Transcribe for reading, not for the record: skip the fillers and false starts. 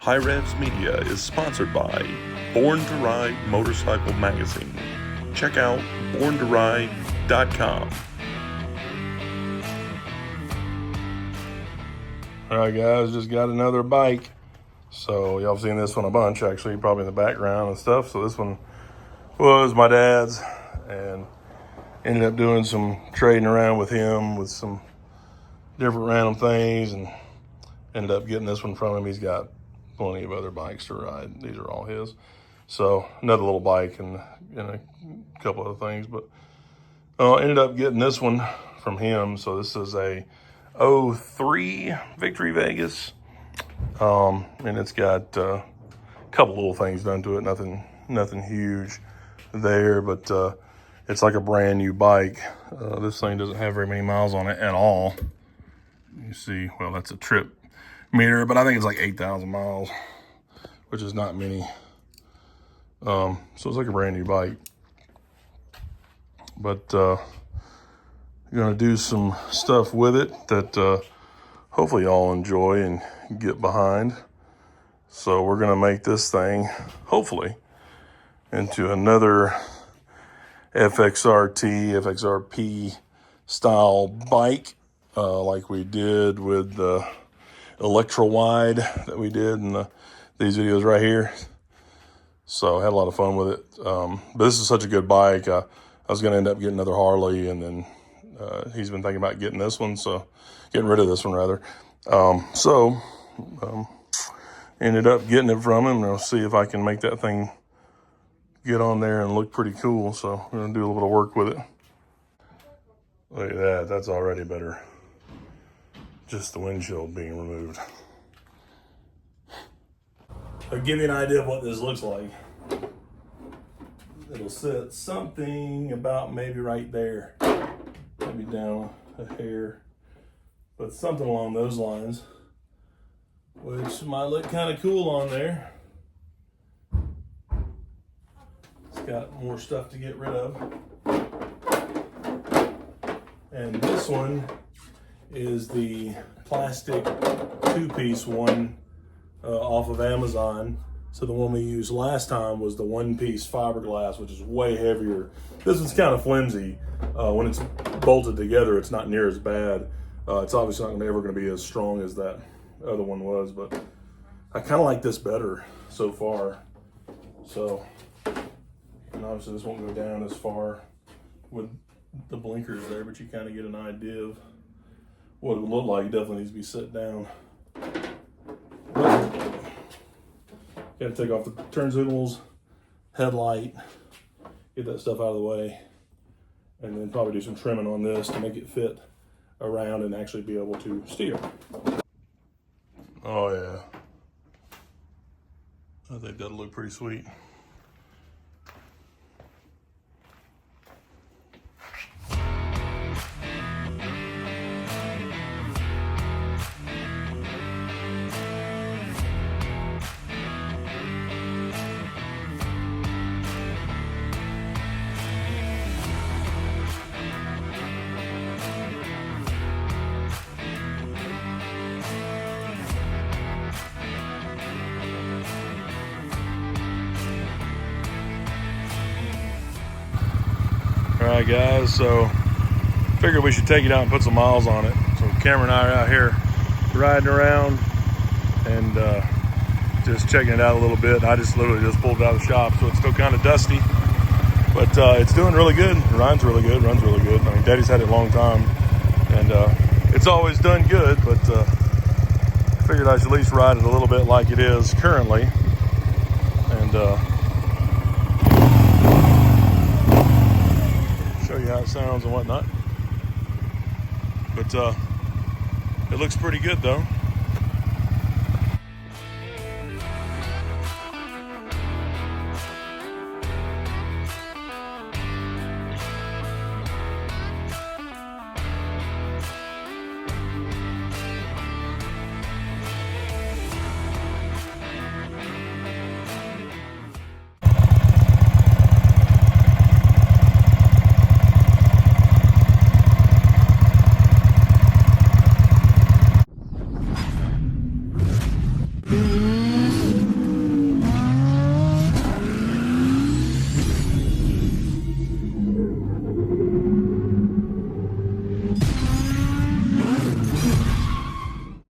HiRevz Media is sponsored by Born to Ride Motorcycle Magazine. Check out borntoride.com. Alright guys, just got another bike. So y'all have seen this one a bunch actually, probably in the background and stuff. So this one was my dad's and ended up doing some trading around with him with some different random things and ended up getting this one from him. He's got plenty of other bikes to ride. These are all his. So another little bike and a couple other things, but ended up getting this one from him. So this is a 03 Victory Vegas. And it's got a couple little things done to it. Nothing huge there, but it's like a brand new bike. This thing doesn't have very many miles on it at all. You see, well, that's a trip meter, but I think it's like 8,000 miles, which is not many. So it's like a brand new bike. But gonna do some stuff with it that hopefully y'all enjoy and get behind. So we're gonna make this thing hopefully into another FXRT, FXRP style bike, like we did with the Electra Wide that we did in these videos right here. So I had a lot of fun with it. But this is such a good bike. I was gonna end up getting another Harley, and then he's been thinking about getting this one, so getting rid of this one rather. Ended up getting it from him, and I'll see if I can make that thing get on there and look pretty cool. So we're gonna do a little bit of work with it. Look at that, that's already better. Just the windshield being removed. I'll give you an idea of what this looks like. It'll sit something about maybe right there, maybe down a hair, but something along those lines, which might look kind of cool on there. It's got more stuff to get rid of. And this one is the plastic two-piece one off of Amazon. So the one we used last time was the one-piece fiberglass, which is way heavier. This one's kind of flimsy. When it's bolted together, it's not near as bad. It's obviously not ever going to be as strong as that other one was, but I kind of like this better so far. So, and obviously this won't go down as far with the blinkers there, but you kind of get an idea of what it would look like. It definitely needs to be set down. Got to take off the turn signals, headlight, get that stuff out of the way, and then probably do some trimming on this to make it fit around and actually be able to steer. Oh yeah, I think that'll look pretty sweet. All right guys, so figured we should take it out and put some miles on it. So Cameron and I are out here riding around and just checking it out a little bit. I just literally just pulled it out of the shop, so it's still kind of dusty, but it's doing really good. It runs really good. I mean, Daddy's had it a long time, and it's always done good, but I figured I should at least ride it a little bit like it is currently. And show you how it sounds and whatnot. But it looks pretty good though.